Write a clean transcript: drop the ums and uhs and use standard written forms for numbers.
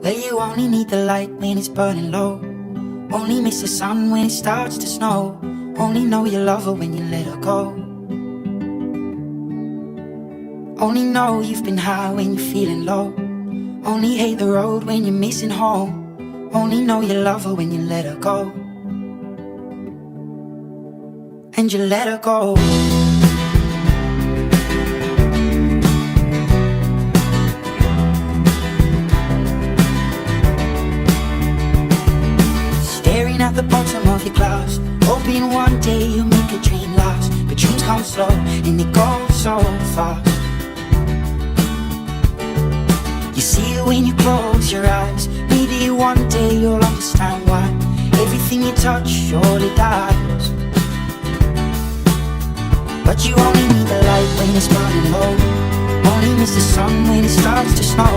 Well, you only need the light when it's burning low. Only miss the sun when it starts to snow. Only know you love her when you let her go. Only know you've been high when you're feeling low. Only hate the road when you're missing home. Only know you love her when you let her go. And you let her go. Staring at the bottom of your glass, hoping one day you'll make a dream last. But dreams come slow and they go so fast. You see it when you close your eyes. Maybe one day you'll understand why everything you touch surely dies. But you only need the light when it's burning low. Only miss the sun when it starts to snow.